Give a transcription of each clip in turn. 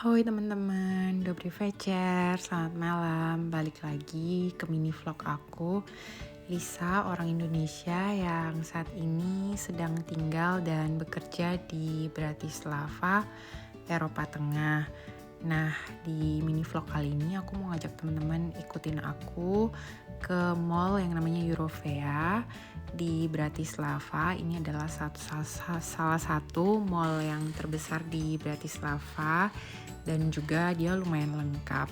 Hoi teman-teman, Dobry Vecer, selamat malam. Balik lagi ke mini vlog aku, Lisa, orang Indonesia yang saat ini sedang tinggal dan bekerja di Bratislava, Eropa Tengah. Nah, di mini vlog kali ini aku mau ngajak teman-teman ikutin aku ke mall yang namanya Eurovea di Bratislava. Ini adalah salah satu mall yang terbesar di Bratislava dan juga dia lumayan lengkap.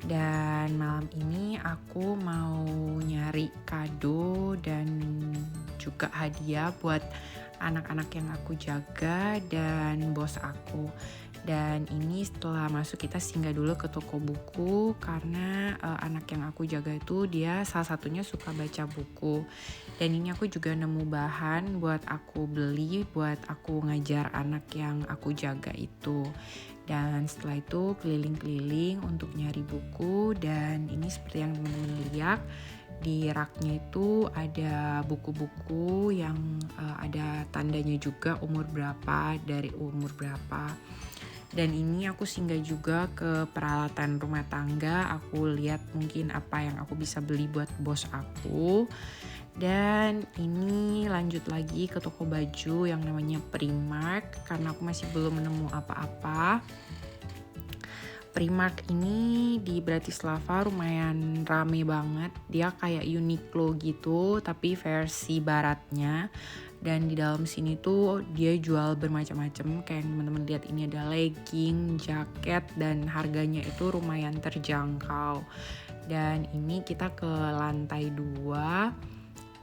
Dan malam ini aku mau nyari kado dan juga hadiah buat anak-anak yang aku jaga dan bos aku. Dan ini setelah masuk kita singgah dulu ke toko buku karena anak yang aku jaga itu dia salah satunya suka baca buku. Dan ini aku juga nemu bahan buat aku beli buat aku ngajar anak yang aku jaga itu. Dan setelah itu keliling-keliling untuk nyari buku, dan ini seperti yang teman-teman lihat di raknya itu ada buku-buku yang ada tandanya juga umur berapa, dari umur berapa. Dan ini aku singgah juga ke peralatan rumah tangga, aku lihat mungkin apa yang aku bisa beli buat bos aku. Dan ini lanjut lagi ke toko baju yang namanya Primark karena aku masih belum menemu apa-apa. Primark ini di Bratislava lumayan rame banget. Dia kayak Uniqlo gitu tapi versi baratnya. Dan di dalam sini tuh dia jual bermacam-macam. Kayak yang teman-teman lihat ini ada legging, jaket, dan harganya itu lumayan terjangkau. Dan ini kita ke lantai 2.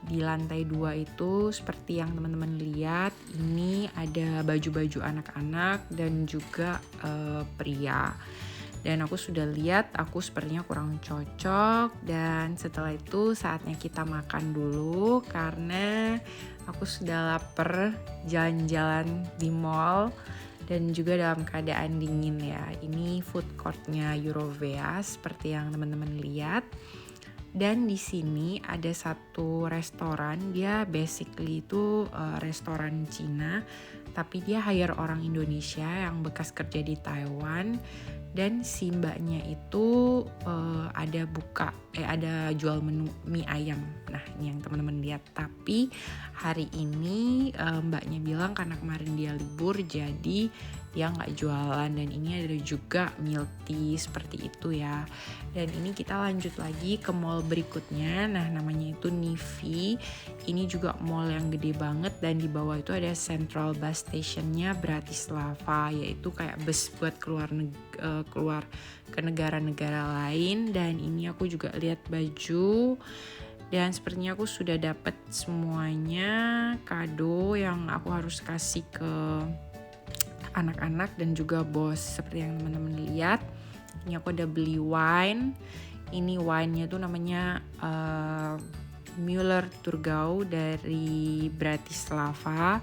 Di lantai 2 itu seperti yang teman-teman lihat, ini ada baju-baju anak-anak dan juga pria. Dan aku sudah lihat aku sepertinya kurang cocok, dan setelah itu saatnya kita makan dulu karena aku sudah lapar jalan-jalan di mall dan juga dalam keadaan dingin ya. Ini food courtnya Eurovea seperti yang teman-teman lihat. Dan di sini ada satu restoran, dia basically itu restoran Cina, tapi dia hire orang Indonesia yang bekas kerja di Taiwan. Dan si mbaknya itu ada jual menu mie ayam. Nah, ini yang teman-teman lihat. Tapi hari ini mbaknya bilang karena kemarin dia libur jadi dia nggak jualan. Dan ini ada juga milk tea seperti itu ya. Dan ini kita lanjut lagi ke mall berikutnya. Nah, namanya itu Nivi. Ini juga mall yang gede banget dan di bawah itu ada Central Bus Stationnya Bratislava, yaitu kayak bus buat keluar ke negara-negara lain. Dan ini aku juga lihat baju. Dan sepertinya aku sudah dapat semuanya kado yang aku harus kasih ke anak-anak dan juga bos seperti yang teman-teman lihat. Ini aku udah beli wine. Ini wine-nya tuh namanya Müller Thurgau dari Bratislava.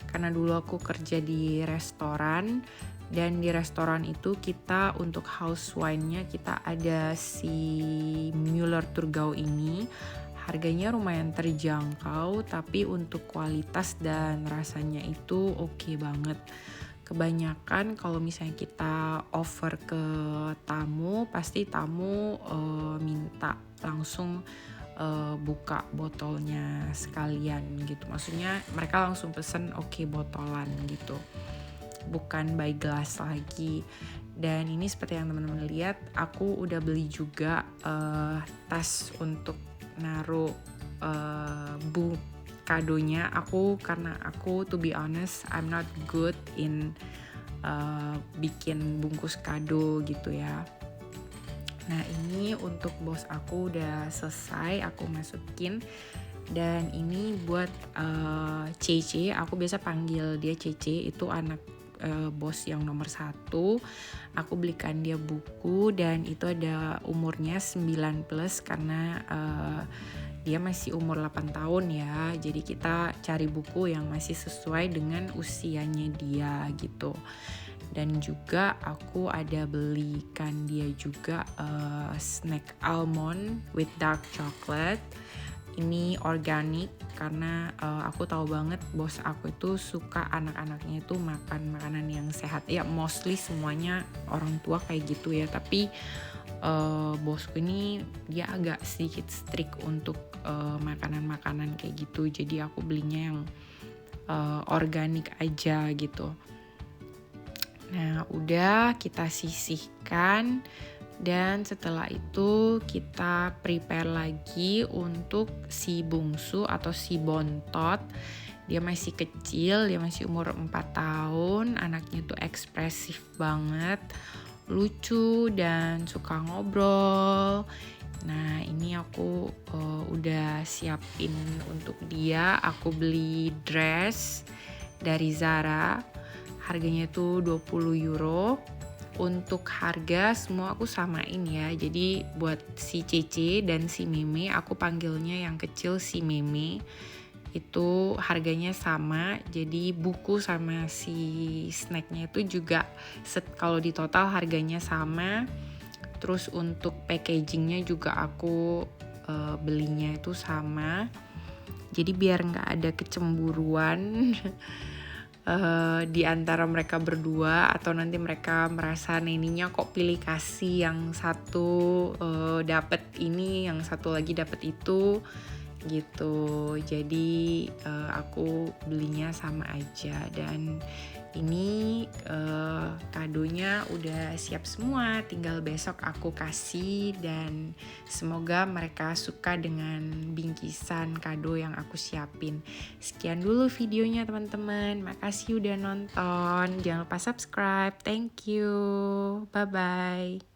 Karena dulu aku kerja di restoran, dan di restoran itu kita untuk house wine-nya kita ada si Müller Thurgau ini. Harganya lumayan terjangkau, tapi untuk kualitas dan rasanya itu oke banget. Kebanyakan kalau misalnya kita offer ke tamu, pasti tamu minta langsung buka botolnya sekalian gitu. Maksudnya mereka langsung pesen oke botolan gitu, bukan by glass lagi. Dan ini seperti yang teman-teman lihat, aku udah beli juga tas untuk naruh kadonya. Karena aku to be honest I'm not good in bikin bungkus kado gitu ya. Nah, ini untuk bos aku udah selesai aku masukin. Dan ini buat Cece, aku biasa panggil dia Cece, itu anak bos yang nomor 1. Aku belikan dia buku dan itu ada umurnya 9+ karena dia masih umur 8 tahun ya. Jadi kita cari buku yang masih sesuai dengan usianya dia gitu. Dan juga aku ada belikan dia juga snack almond with dark chocolate. ini organik karena aku tahu banget bos aku itu suka anak-anaknya itu makan makanan yang sehat. Ya mostly semuanya orang tua kayak gitu ya, tapi bosku ini dia agak sedikit strict untuk makanan-makanan kayak gitu. Jadi aku belinya yang organik aja gitu. Nah, udah kita sisihkan dan setelah itu kita prepare lagi untuk si bungsu atau si bontot. Dia masih kecil, dia masih umur 4 tahun, anaknya tuh ekspresif banget, lucu dan suka ngobrol. Nah, ini aku udah siapin untuk dia, aku beli dress dari Zara. Harganya itu 20 euro. Untuk harga semua aku samain ya. Jadi buat si Cece dan si Meme, aku panggilnya yang kecil si Meme, itu harganya sama. Jadi buku sama si snacknya itu juga kalau di total harganya sama. Terus untuk packagingnya juga aku belinya itu sama. Jadi biar nggak ada kecemburuan di antara mereka berdua, atau nanti mereka merasa neninya kok pilih kasih yang satu dapat ini, yang satu lagi dapat itu gitu. Jadi aku belinya sama aja, dan ini kadonya udah siap semua, tinggal besok aku kasih, dan semoga mereka suka dengan bingkisan kado yang aku siapin. Sekian dulu videonya teman-teman, makasih udah nonton, jangan lupa subscribe, thank you, bye bye.